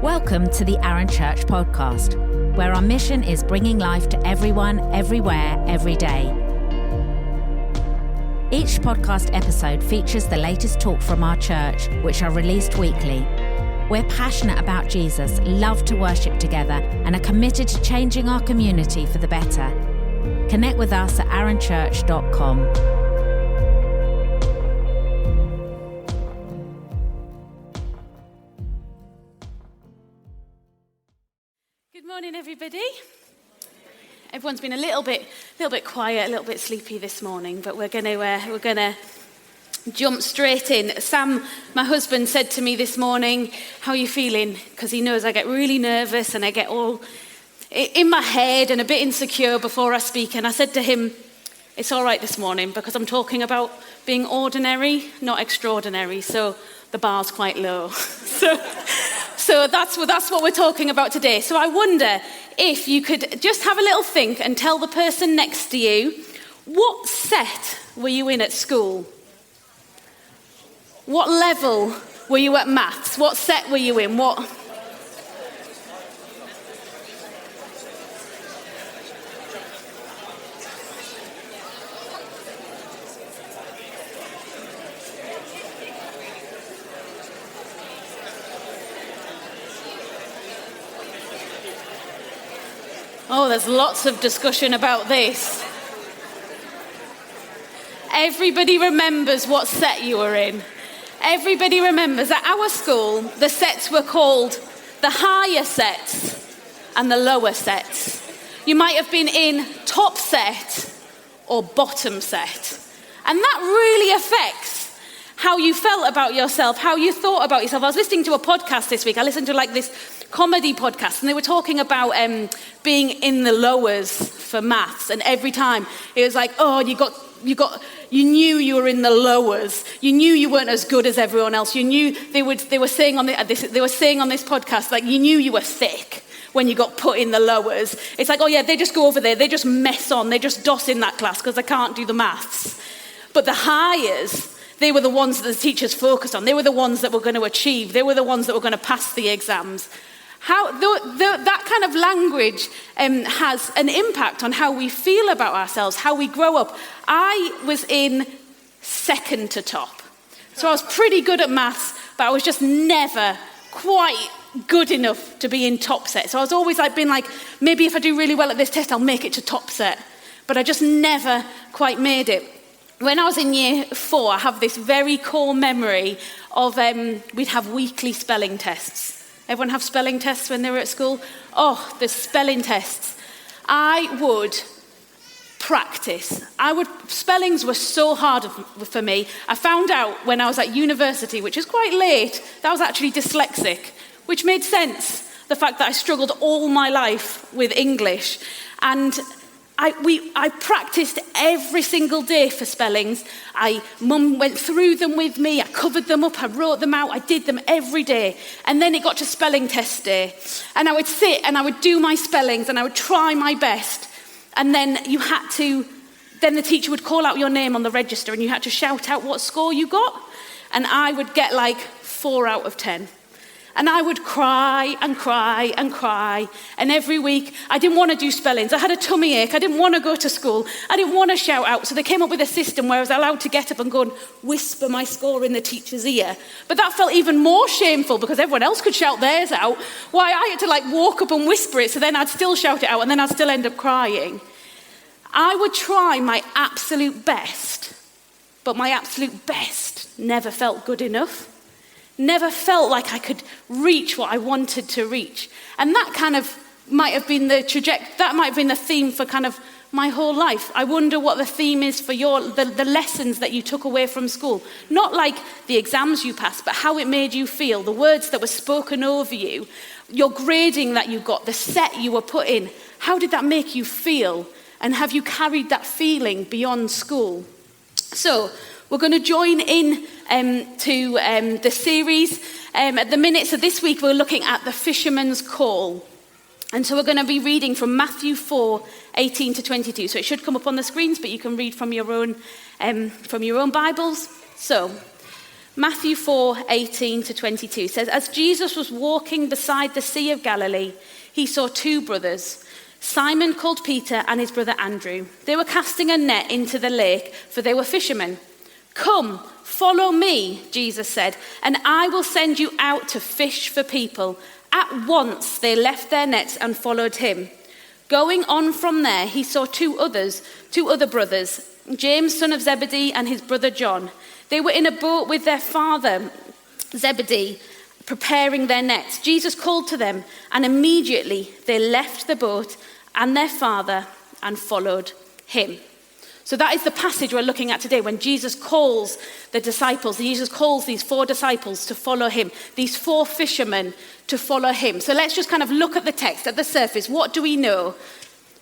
Welcome to the Arun Church podcast, where our mission is bringing life to everyone, everywhere, every day. Each podcast episode features the latest talk from our church, which are released weekly. We're passionate about Jesus, love to worship together, and are committed to changing our community for the better. Connect with us at arunchurch.com. Good morning, everybody. Everyone's been a little bit quiet, a little bit sleepy this morning, but we're gonna jump straight in. Sam, my husband, said to me this morning, "How are you feeling?" Because he knows I get really nervous and I get all in my head and a bit insecure before I speak. And I said to him, "It's all right this morning because I'm talking about being ordinary, not extraordinary. So the bar's quite low." So that's what we're talking about today. So I wonder if you could just have a little think and tell the person next to you, what set were you in at school? What level were you at maths? What set were you in? Oh, there's lots of discussion about this. Everybody remembers what set you were in. Everybody remembers at our school, the sets were called the higher sets and the lower sets. You might have been in top set or bottom set. And that really affects how you felt about yourself, how you thought about yourself. I was listening to a podcast this week. I listened to this comedy podcast, and they were talking about being in the lowers for maths. And every time it was like, oh, you knew you were in the lowers. You knew you weren't as good as everyone else. You knew they were saying on this podcast, like, you knew you were thick when you got put in the lowers. It's like, oh yeah, they just go over there, they just mess on, they just doss in that class because they can't do the maths. But the highers, they were the ones that the teachers focused on. They were the ones that were going to achieve. They were the ones that were going to pass the exams. That kind of language has an impact on how we feel about ourselves, how we grow up. I was in second to top. So I was pretty good at maths, but I was just never quite good enough to be in top set. So I was always being like, maybe if I do really well at this test, I'll make it to top set. But I just never quite made it. When I was in year 4, I have this very core memory of we'd have weekly spelling tests. Everyone have spelling tests when they were at school? Oh, the spelling tests. I would practice. Spellings were so hard for me. I found out when I was at university, which is quite late, that I was actually dyslexic, which made sense. The fact that I struggled all my life with English. And I practiced every single day for spellings. Mum went through them with me. I covered them up. I wrote them out. I did them every day. And then it got to spelling test day. And I would sit and I would do my spellings and I would try my best. And then then the teacher would call out your name on the register and you had to shout out what score you got. And I would get 4 out of 10. And I would cry and cry and cry. And every week, I didn't want to do spellings. I had a tummy ache. I didn't want to go to school. I didn't want to shout out. So they came up with a system where I was allowed to get up and go and whisper my score in the teacher's ear. But that felt even more shameful because everyone else could shout theirs out. Why I had to walk up and whisper it, so then I'd still shout it out and then I'd still end up crying. I would try my absolute best, but my absolute best never felt good enough. Never felt like I could reach what I wanted to reach. And that kind of might have been that might have been the theme for kind of my whole life. I wonder what the theme is for the lessons that you took away from school. Not like the exams you passed, but how it made you feel, the words that were spoken over you, your grading that you got, the set you were put in. How did that make you feel? And have you carried that feeling beyond school? So we're going to join in to the series at the minute. So this week we're looking at the fisherman's call. And so we're going to be reading from Matthew 4, 18 to 22. So it should come up on the screens, but you can read from your own Bibles. So Matthew 4:18 to 22 says, as Jesus was walking beside the Sea of Galilee, he saw two brothers, Simon called Peter and his brother Andrew. They were casting a net into the lake, for they were fishermen. Come, follow me, Jesus said, and I will send you out to fish for people. At once they left their nets and followed him. Going on from there, he saw two other brothers, James, son of Zebedee, and his brother John. They were in a boat with their father, Zebedee, preparing their nets. Jesus called to them, and immediately they left the boat and their father and followed him. So that is the passage we're looking at today, when Jesus calls the disciples. Jesus calls these four disciples to follow him, these four fishermen to follow him. So let's just kind of look at the text, at the surface. What do we know?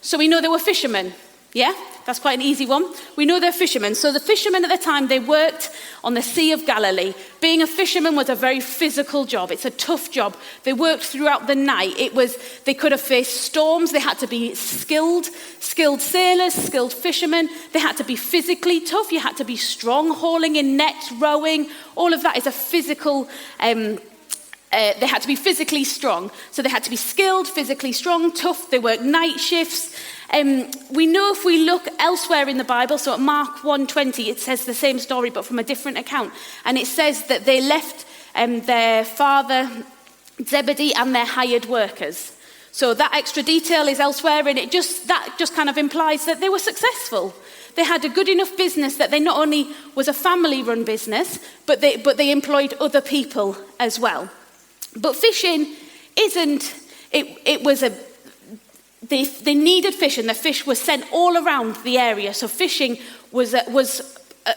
So we know they were fishermen. Yeah, that's quite an easy one. We know they're fishermen. So the fishermen at the time, they worked on the Sea of Galilee. Being a fisherman was a very physical job. It's a tough job. They worked throughout the night. They could have faced storms. They had to be skilled sailors, skilled fishermen. They had to be physically tough. You had to be strong, hauling in nets, rowing. All of that is a physical they had to be physically strong. So they had to be skilled, physically strong, tough. They worked night shifts. We know if we look elsewhere in the Bible, so at Mark 1:20, it says the same story, but from a different account. And it says that they left their father, Zebedee, and their hired workers. So that extra detail is elsewhere, and that just kind of implies that they were successful. They had a good enough business that they not only was a family-run business, but they employed other people as well. But fishing they needed fish, and the fish was sent all around the area. So fishing was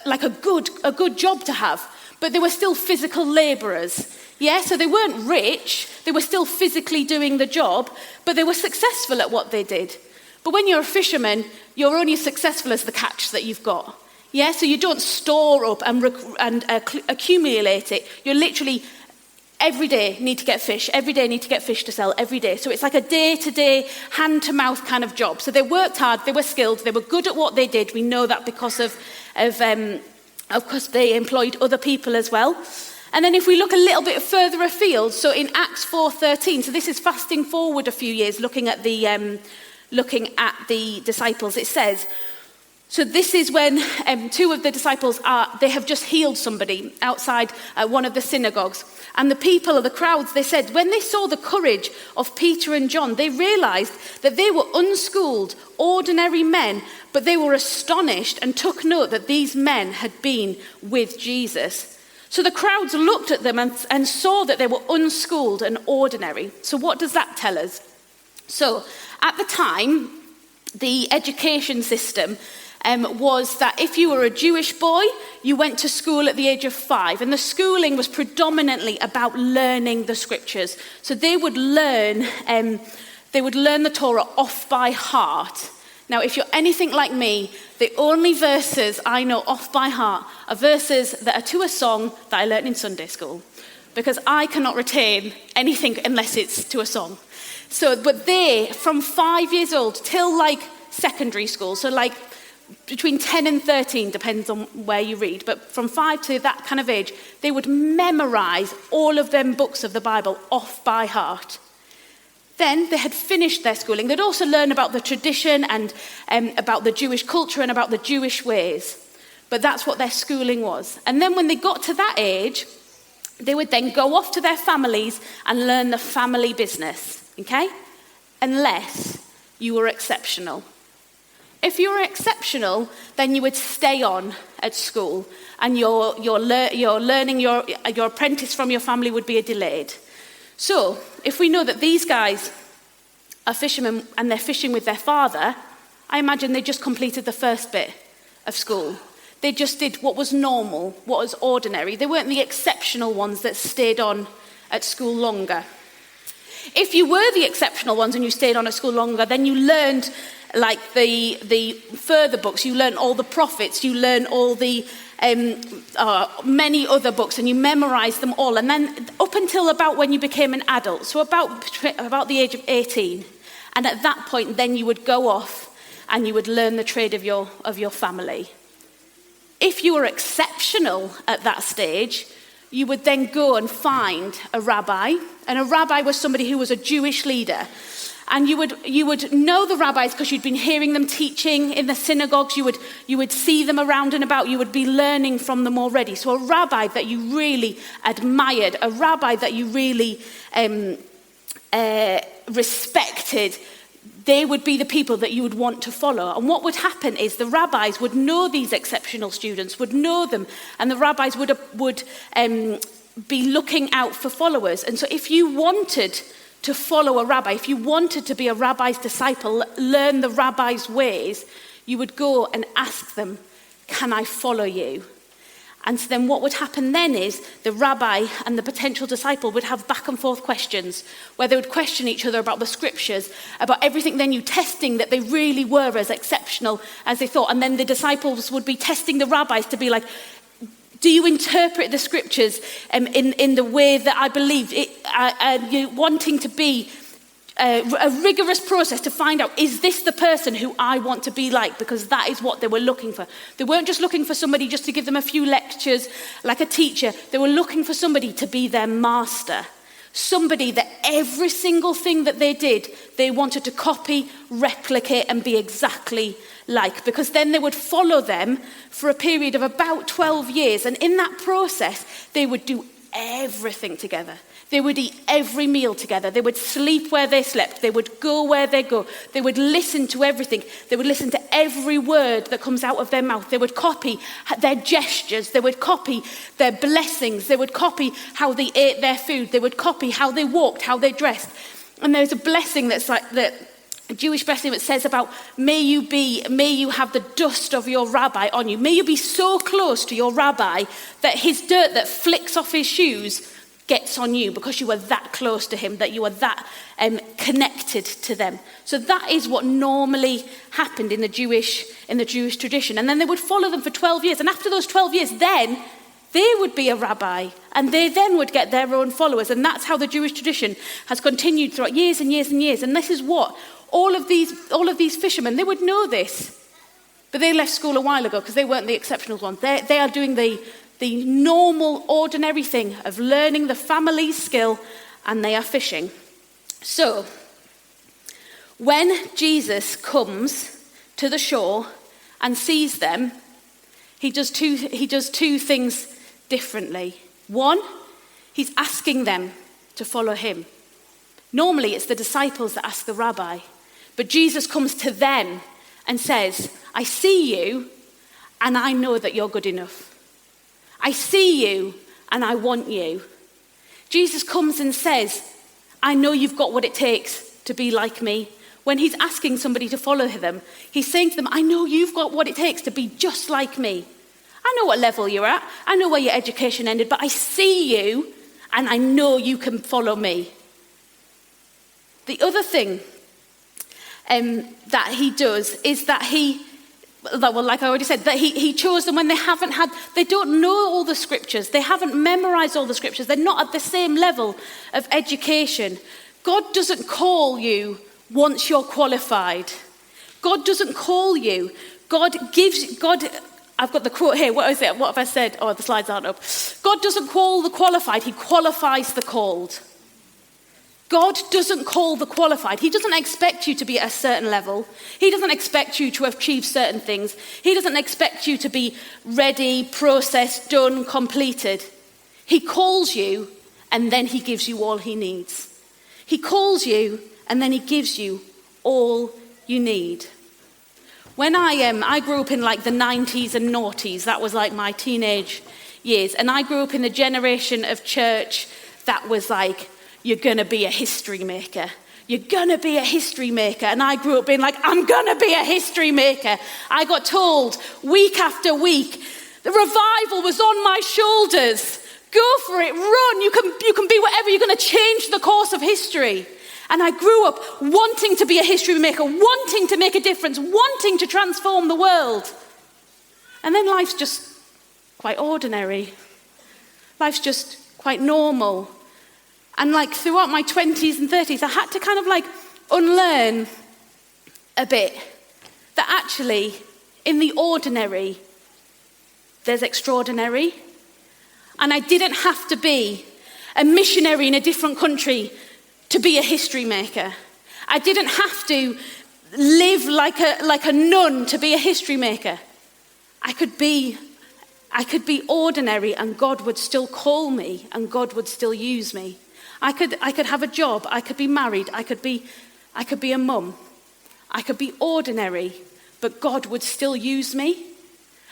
like a good job to have. But they were still physical labourers. Yeah, so they weren't rich. They were still physically doing the job, but they were successful at what they did. But when you're a fisherman, you're only as successful as the catch that you've got. Yeah, so you don't store up and accumulate it. You're literally every day need to get fish. Every day need to get fish to sell. Every day. So it's like a day-to-day, hand-to-mouth kind of job. So they worked hard. They were skilled. They were good at what they did. We know that because of course, they employed other people as well. And then if we look a little bit further afield, so in Acts 4:13, so this is fasting forward a few years, looking at the disciples. It says, so this is when two of the disciples they have just healed somebody outside one of the synagogues. And the people of the crowds, they said, when they saw the courage of Peter and John, they realized that they were unschooled, ordinary men, but they were astonished and took note that these men had been with Jesus. So the crowds looked at them and saw that they were unschooled and ordinary. So what does that tell us? So at the time, the education system was that if you were a Jewish boy, you went to school at the age of 5. And the schooling was predominantly about learning the scriptures. So they would learn the Torah off by heart. Now, if you're anything like me, the only verses I know off by heart are verses that are to a song that I learned in Sunday school. Because I cannot retain anything unless it's to a song. So, but they, from 5 years old till like secondary school, so like between 10 and 13, depends on where you read, but from 5 to that kind of age, they would memorize all of them books of the Bible off by heart. Then they had finished their schooling. They'd also learn about the tradition and about the Jewish culture and about the Jewish ways. But that's what their schooling was. And then when they got to that age, they would then go off to their families and learn the family business, okay? Unless you were exceptional. If you were exceptional, then you would stay on at school, and your learning, your apprentice from your family would be delayed. So, if we know that these guys are fishermen and they're fishing with their father, I imagine they just completed the first bit of school. They just did what was normal, what was ordinary. They weren't the exceptional ones that stayed on at school longer. If you were the exceptional ones and you stayed on at school longer, then you learned like the further books. You learned all the prophets. You learned all the many other books, and you memorized them all. And then up until about when you became an adult, so about the age of 18, and at that point, then you would go off and you would learn the trade of your family. If you were exceptional at that stage, you would then go and find a rabbi, and a rabbi was somebody who was a Jewish leader. And you would know the rabbis because you'd been hearing them teaching in the synagogues. You would see them around and about. You would be learning from them already. So a rabbi that you really admired, a rabbi that you really respected, they would be the people that you would want to follow. And what would happen is the rabbis would know these exceptional students, would know them, and the rabbis would be looking out for followers. And so if you wanted to follow a rabbi, if you wanted to be a rabbi's disciple, learn the rabbi's ways, you would go and ask them, can I follow you? And so then what would happen then is the rabbi and the potential disciple would have back and forth questions where they would question each other about the scriptures, about everything they knew, testing that they really were as exceptional as they thought. And then the disciples would be testing the rabbis to be like, do you interpret the scriptures in the way that I believe? You wanting to be a rigorous process to find out, is this the person who I want to be like? Because that is what they were looking for. They weren't just looking for somebody just to give them a few lectures like a teacher. They were looking for somebody to be their master. Somebody that every single thing that they did, they wanted to copy, replicate, and be exactly like. Because then they would follow them for a period of about 12 years. And in that process, they would do everything together. They would eat every meal together. They would sleep where they slept. They would go where they go. They would listen to everything. They would listen to every word that comes out of their mouth. They would copy their gestures. They would copy their blessings. They would copy how they ate their food. They would copy how they walked, how they dressed. And there's a blessing that's like that, a Jewish blessing that says about, may you have the dust of your rabbi on you. May you be so close to your rabbi that his dirt that flicks off his shoes gets on you because you are that close to him, that you are that connected to them. So that is what normally happened in the Jewish tradition. And then they would follow them for 12 years. And after those 12 years, then they would be a rabbi, and they then would get their own followers. And that's how the Jewish tradition has continued throughout years and years and years. And this is what all of these fishermen, they would know this, but they left school a while ago because they weren't the exceptional ones. They are doing the normal, ordinary thing of learning the family skill, and they are fishing. So, when Jesus comes to the shore and sees them, he does two things differently. One, he's asking them to follow him. Normally, it's the disciples that ask the rabbi, but Jesus comes to them and says, I see you, and I know that you're good enough. I see you and I want you. Jesus comes and says, I know you've got what it takes to be like me. When he's asking somebody to follow him, he's saying to them, I know you've got what it takes to be just like me. I know what level you're at. I know where your education ended, but I see you and I know you can follow me. The other thing that he does is that like I already said, that he chose them when they don't know all the scriptures. They haven't memorized all the scriptures. They're not at the same level of education. God doesn't call you once you're qualified. God doesn't call you. I've got the quote here. What is it? What have I said? Oh, the slides aren't up. God doesn't call the qualified. He qualifies the called. God doesn't call the qualified. He doesn't expect you to be at a certain level. He doesn't expect you to achieve certain things. He doesn't expect you to be ready, processed, done, completed. He calls you and then he gives you all he needs. He calls you and then he gives you all you need. When I grew up in like the 90s and noughties, that was like my teenage years, and I grew up in the generation of church that was like, you're going to be a history maker. You're going to be a history maker. And I grew up being like, I'm going to be a history maker. I got told week after week, the revival was on my shoulders. Go for it, run. You can be whatever. You're going to change the course of history. And I grew up wanting to be a history maker, wanting to make a difference, wanting to transform the world. And then life's just quite ordinary. Life's just quite normal. And like throughout my 20s and 30s, I had to kind of like unlearn a bit that actually in the ordinary, there's extraordinary. And I didn't have to be a missionary in a different country to be a history maker. I didn't have to live like a nun to be a history maker. I could be ordinary and God would still call me and God would still use me. I could have a job, I could be married, I could be a mum. I could be ordinary, but God would still use me.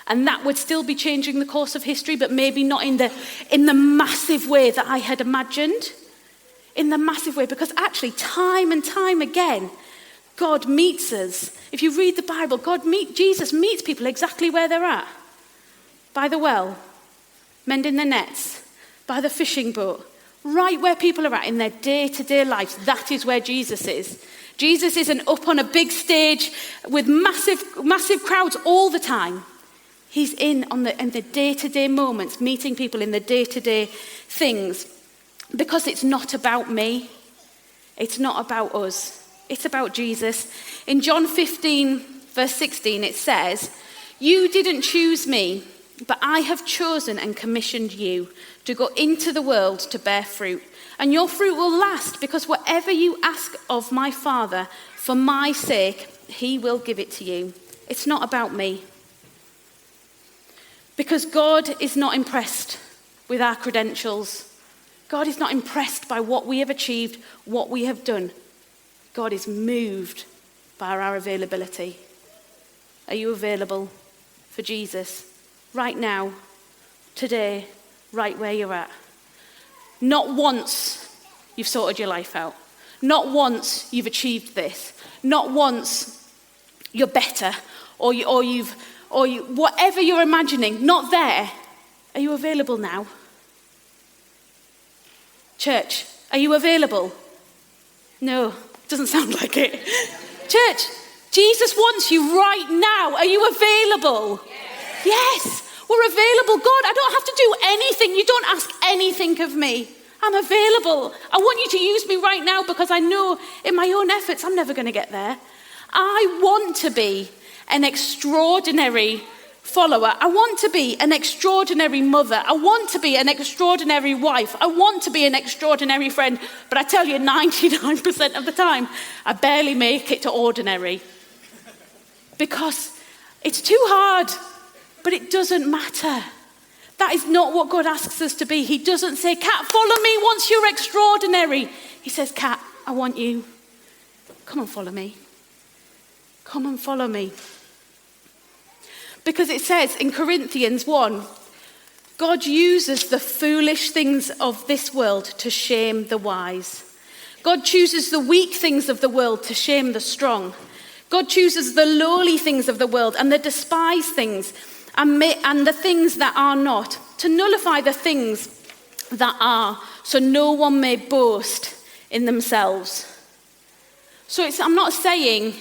And that would still be changing the course of history, but maybe not in the massive way that I had imagined. In the massive way, because actually time and time again, God meets us. If you read the Bible, Jesus meets people exactly where they're at. By the well, mending their nets, by the fishing boat, right where people are at in their day-to-day lives. That is where Jesus is. Jesus isn't up on a big stage with massive crowds all the time. He's in the day-to-day moments, meeting people in the day-to-day things. Because it's not about me. It's not about us. It's about Jesus. In John 15, verse 16, it says, "You didn't choose me, but I have chosen and commissioned you to go into the world to bear fruit. And your fruit will last, because whatever you ask of my Father for my sake, he will give it to you." It's not about me. Because God is not impressed with our credentials. God is not impressed by what we have achieved, what we have done. God is moved by our availability. Are you available for Jesus right now, today, right where you're at? Not once you've sorted your life out. Not once you've achieved this. Not once you're better or whatever you're imagining, not there. Are you available now? Church, are you available? No, doesn't sound like it. Church, Jesus wants you right now. Are you available? Yes, we're available. God, I don't have to do anything. You don't ask anything of me. I'm available. I want you to use me right now because I know in my own efforts I'm never going to get there. I want to be an extraordinary follower. I want to be an extraordinary mother. I want to be an extraordinary wife. I want to be an extraordinary friend. But I tell you, 99% of the time, I barely make it to ordinary. Because it's too hard, but it doesn't matter. That is not what God asks us to be. He doesn't say, "Kat, follow me once you're extraordinary." He says, "Kat, I want you. Come and follow me. Come and follow me." Because it says in Corinthians 1, God uses the foolish things of this world to shame the wise. God chooses the weak things of the world to shame the strong. God chooses the lowly things of the world and the despised things and the things that are not, to nullify the things that are, so no one may boast in themselves. So I'm not saying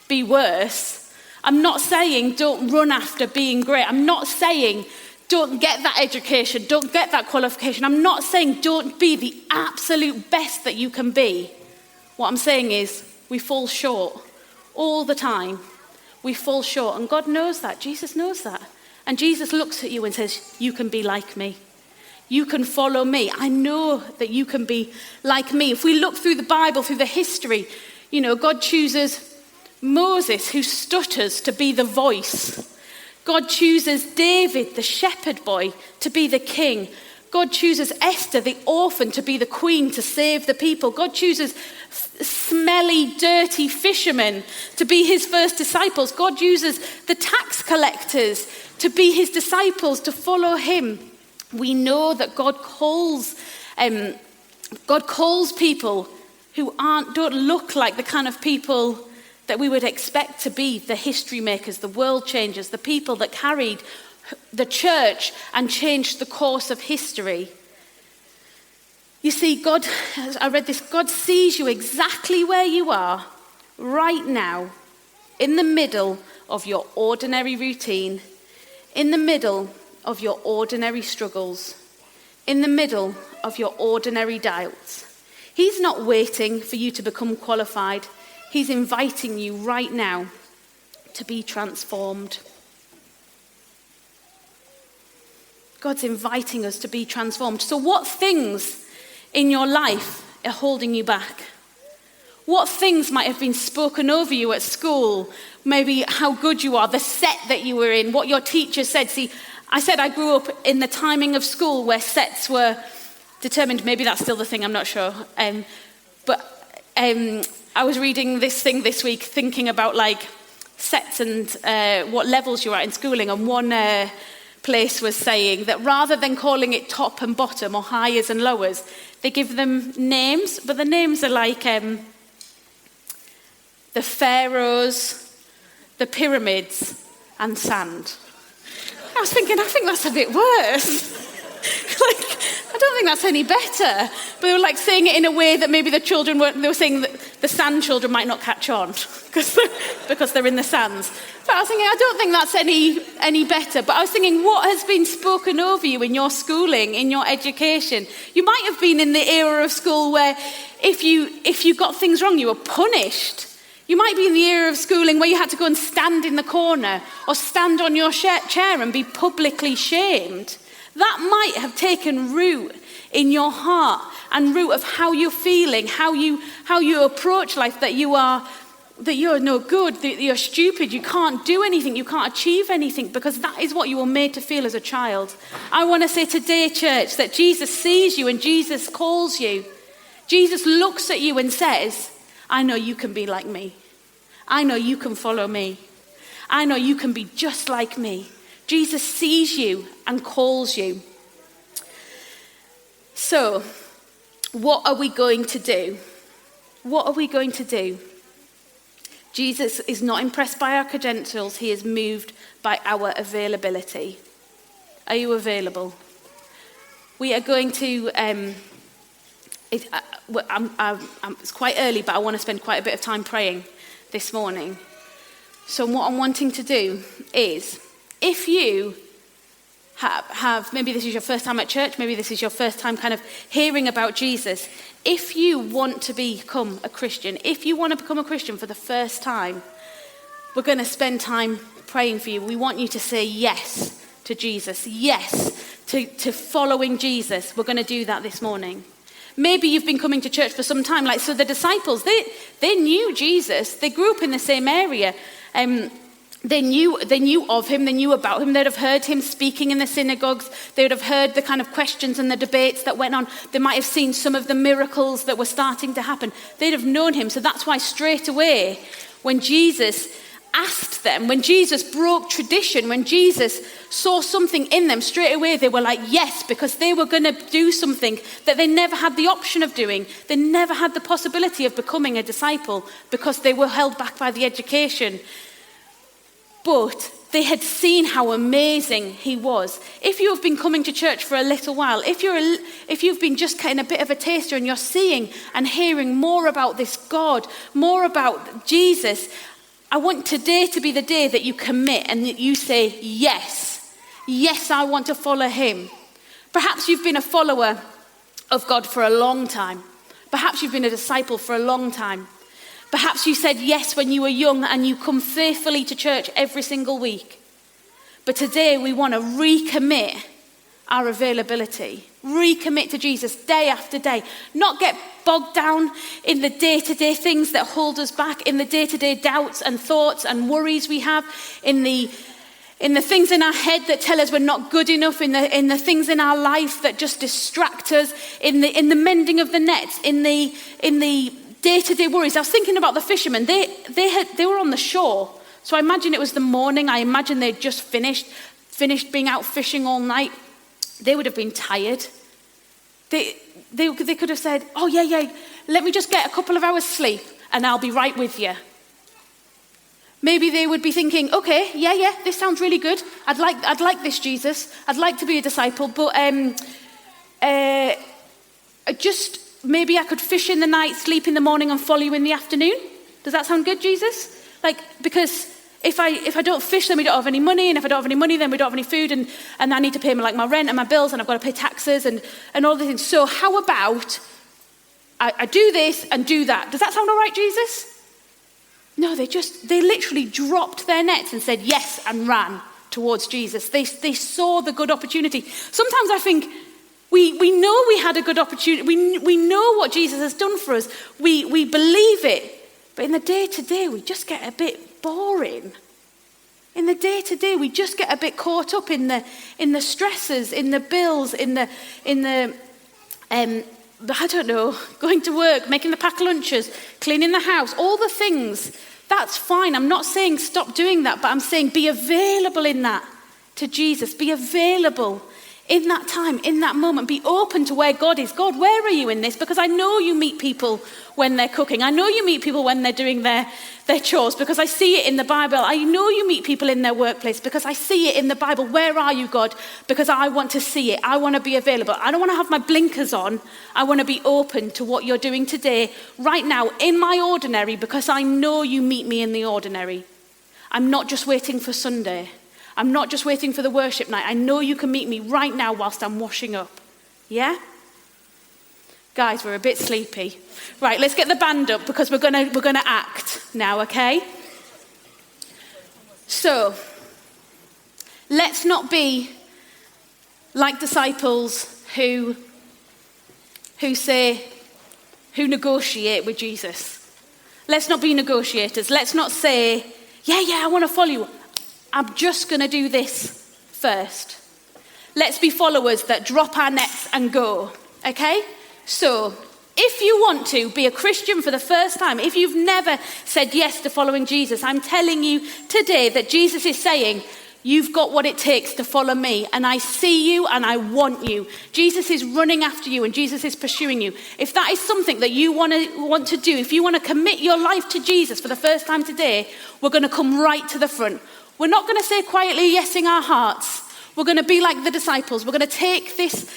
be worse. I'm not saying don't run after being great. I'm not saying don't get that education, don't get that qualification. I'm not saying don't be the absolute best that you can be. What I'm saying is we fall short all the time. We fall short, and God knows that. Jesus knows that. And Jesus looks at you and says, "You can be like me. You can follow me. I know that you can be like me." If we look through the Bible, through the history, God chooses Moses, who stutters, to be the voice. God chooses David, the shepherd boy, to be the king. God chooses Esther, the orphan, to be the queen, to save the people. God chooses smelly, dirty fishermen to be his first disciples. God uses the tax collectors to be his disciples, to follow him. We know that God calls people who don't look like the kind of people that we would expect to be the history makers, the world changers, the people that carried the church and changed the course of history. You see, God, as I read this, God sees you exactly where you are right now, in the middle of your ordinary routine, in the middle of your ordinary struggles, in the middle of your ordinary doubts. He's not waiting for you to become qualified. He's inviting you right now to be transformed. God's inviting us to be transformed. So what things in your life are holding you back? What things might have been spoken over you at school? Maybe how good you are, the set that you were in, what your teacher said. See, I said I grew up in the timing of school where sets were determined. Maybe that's still the thing, I'm not sure. But I was reading this thing this week thinking about like sets and what levels you're at in schooling. And one place was saying that rather than calling it top and bottom or highers and lowers, they give them names, but the names are like the pharaohs, the pyramids, and sand. I was thinking, I think that's a bit worse. I don't think that's any better. But they were like saying it in a way that maybe the children weren't, they were saying that the sand children might not catch on because they're in the sands. But I was thinking, I don't think that's any better. But I was thinking, what has been spoken over you in your schooling, in your education? You might have been in the era of school where if you got things wrong, you were punished. You might be in the era of schooling where you had to go and stand in the corner or stand on your chair and be publicly shamed. That might have taken root in your heart and root of how you're feeling, how you approach life, that you're no good, that you're stupid, you can't do anything, you can't achieve anything, because that is what you were made to feel as a child. I want to say today, church, that Jesus sees you and Jesus calls you. Jesus looks at you and says, I know you can be like me. I know you can follow me. I know you can be just like me. Jesus sees you and calls you. So, what are we going to do? What are we going to do? Jesus is not impressed by our credentials. He is moved by our availability. Are you available? We are going to... it's quite early, but I want to spend quite a bit of time praying this morning. So what I'm wanting to do is, if you have, maybe this is your first time at church, maybe this is your first time kind of hearing about Jesus, if you want to become a Christian, if you want to become a Christian for the first time, we're going to spend time praying for you. We want you to say yes to Jesus, yes to following Jesus. We're going to do that this morning. Maybe you've been coming to church for some time. So the disciples, they knew Jesus. They grew up in the same area. They knew of him. They knew about him. They'd have heard him speaking in the synagogues. They would have heard the kind of questions and the debates that went on. They might have seen some of the miracles that were starting to happen. They'd have known him. So that's why straight away, when Jesus asked them, when Jesus broke tradition, when Jesus saw something in them, straight away they were like, yes, because they were going to do something that they never had the option of doing. They never had the possibility of becoming a disciple because they were held back by the education. But they had seen how amazing he was. If you have been coming to church for a little while, if you've been just getting a bit of a taster and you're seeing and hearing more about this God, more about Jesus, I want today to be the day that you commit and that you say, yes, I want to follow him. Perhaps you've been a follower of God for a long time. Perhaps you've been a disciple for a long time. Perhaps you said yes when you were young and you come faithfully to church every single week. But today we want to recommit our availability. Recommit to Jesus day after day. Not get bogged down in the day-to-day things that hold us back, in the day-to-day doubts and thoughts and worries we have, in the things in our head that tell us we're not good enough, in the things in our life that just distract us, in the mending of the nets, in the day-to-day worries. I was thinking about the fishermen. They were on the shore. So I imagine it was the morning. I imagine they'd just finished being out fishing all night. They would have been tired. They could have said, oh yeah, let me just get a couple of hours sleep and I'll be right with you. Maybe they would be thinking, okay, yeah, this sounds really good. I'd like this, Jesus. I'd like to be a disciple, but maybe I could fish in the night, sleep in the morning, and follow you in the afternoon. Does that sound good, Jesus? Because if I don't fish, then we don't have any money, and if I don't have any money, then we don't have any food, and I need to pay my rent and my bills, and I've got to pay taxes and all these things. So how about I do this and do that? Does that sound all right, Jesus? No, they literally dropped their nets and said yes and ran. towards Jesus. They saw the good opportunity. Sometimes I think we know we had a good opportunity. We know what Jesus has done for us. We believe it. But in the day-to-day, we just get a bit boring. In the day-to-day, we just get a bit caught up in the stresses, in the bills, in the I don't know, going to work, making the packed lunches, cleaning the house, all the things. That's fine. I'm not saying stop doing that, but I'm saying be available in that to Jesus. Be available in that time, in that moment. Be open to where God is. God, where are you in this? Because I know you meet people when they're cooking. I know you meet people when they're doing their chores, because I see it in the Bible. I know you meet people in their workplace because I see it in the Bible. Where are you, God? Because I want to see it. I want to be available. I don't want to have my blinkers on. I want to be open to what you're doing today, right now, in my ordinary, because I know you meet me in the ordinary. I'm not just waiting for Sunday. I'm not just waiting for the worship night. I know you can meet me right now whilst I'm washing up. Yeah? Guys, we're a bit sleepy. Right, let's get the band up because we're gonna act now, okay? So, let's not be like disciples who negotiate with Jesus. Let's not be negotiators. Let's not say, yeah, I want to follow you. I'm just going to do this first. Let's be followers that drop our nets and go, okay? So, if you want to be a Christian for the first time, if you've never said yes to following Jesus, I'm telling you today that Jesus is saying, you've got what it takes to follow me, and I see you and I want you. Jesus is running after you and Jesus is pursuing you. If that is something that you want to do, if you want to commit your life to Jesus for the first time today, we're going to come right to the front. We're not going to say quietly yes in our hearts. We're going to be like the disciples. We're going to take this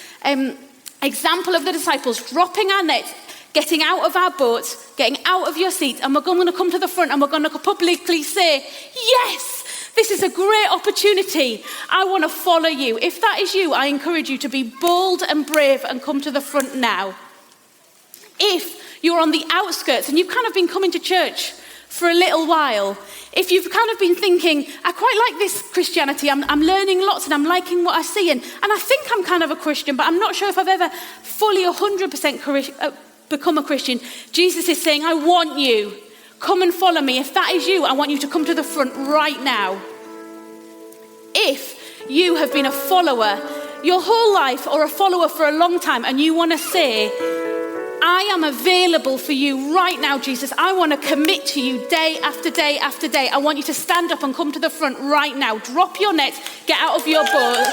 example of the disciples, dropping our nets, getting out of our boats, getting out of your seats, and we're going to come to the front and we're going to publicly say, yes, this is a great opportunity. I want to follow you. If that is you, I encourage you to be bold and brave and come to the front now. If you're on the outskirts and you've kind of been coming to church for a little while, if you've kind of been thinking, I quite like this Christianity, I'm learning lots and I'm liking what I see, and I think I'm kind of a Christian, but I'm not sure if I've ever fully 100% become a Christian. Jesus is saying, I want you. Come and follow me. If that is you, I want you to come to the front right now. If you have been a follower your whole life or a follower for a long time and you want to say, I am available for you right now, Jesus. I want to commit to you day after day after day. I want you to stand up and come to the front right now. Drop your nets, get out of your boat.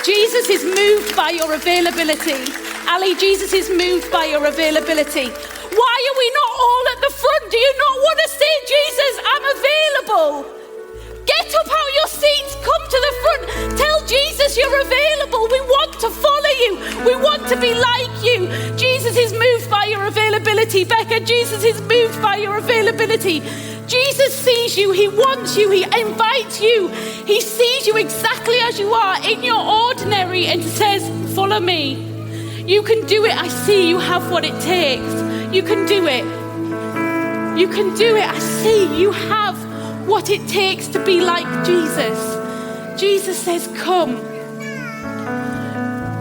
Jesus is moved by your availability. Ali, Jesus is moved by your availability. Why are we not all at the front? Do you not want to say, Jesus, I'm available? Get up out of your seats, come to the front. Tell Jesus you're available. We want to follow you. We want to be like you. Jesus is moved by your availability. Becca, Jesus is moved by your availability. Jesus sees you. He wants you. He invites you. He sees you exactly as you are in your ordinary and says, follow me. You can do it. I see you have what it takes. You can do it. You can do it. I see you have what it takes to be like Jesus. Jesus says, come.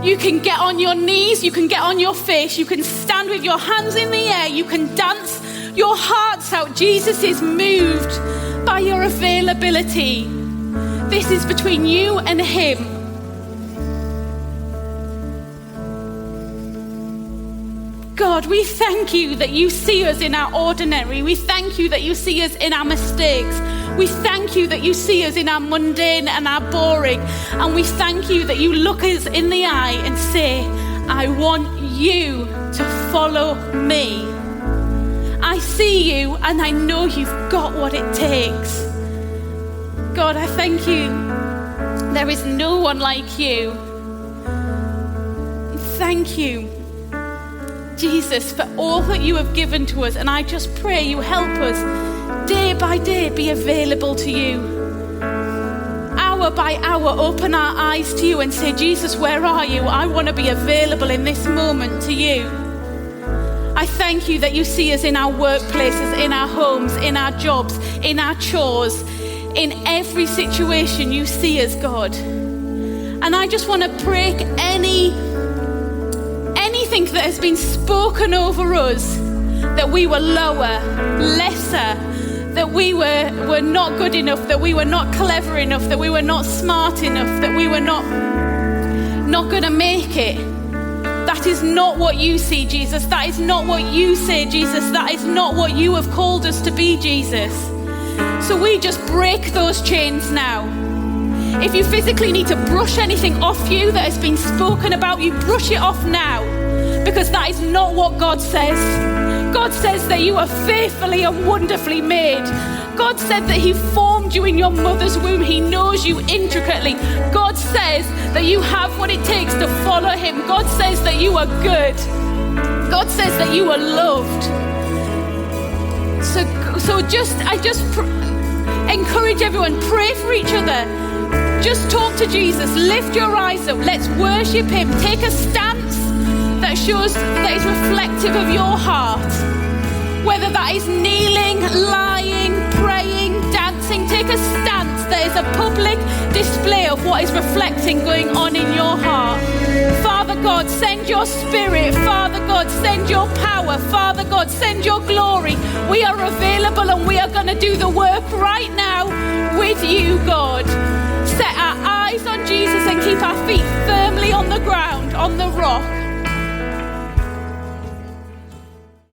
You can get on your knees, you can get on your face, you can stand with your hands in the air, you can dance your hearts out. Jesus is moved by your availability. This is between you and him. God, we thank you that you see us in our ordinary. We thank you that you see us in our mistakes. We thank you that you see us in our mundane and our boring. And we thank you that you look us in the eye and say, I want you to follow me. I see you and I know you've got what it takes. God, I thank you. There is no one like you. Thank you, Jesus, for all that you have given to us. And I just pray you help us day by day be available to you. Hour by hour, open our eyes to you and say, Jesus, where are you? I want to be available in this moment to you. I thank you that you see us in our workplaces, in our homes, in our jobs, in our chores, in every situation you see as God. And I just want to break anything that has been spoken over us, that we were lower, lesser, that we were not good enough, that we were not clever enough, that we were not smart enough, that we were not going to make it. That is not what you see, Jesus. That is not what you say, Jesus. That is not what you have called us to be, Jesus. So we just break those chains now. If you physically need to brush anything off you that has been spoken about, you brush it off now, because that is not what God says. God says that you are fearfully and wonderfully made. God said that he formed you in your mother's womb. He knows you intricately. God says that you have what it takes to follow him. God says that you are good. God says that you are loved. So I just encourage everyone, pray for each other. Just talk to Jesus. Lift your eyes up. Let's worship him. Take a stance that shows that is reflective of your heart. Whether that is kneeling, lying, praying, dancing, take a stance that is a public display of what is reflecting going on in your heart. Father God, send your spirit. Father God, send your power. Father God, send your glory. We are available and we are going to do the work right now with you, God. Set our eyes on Jesus and keep our feet firmly on the ground, on the rock.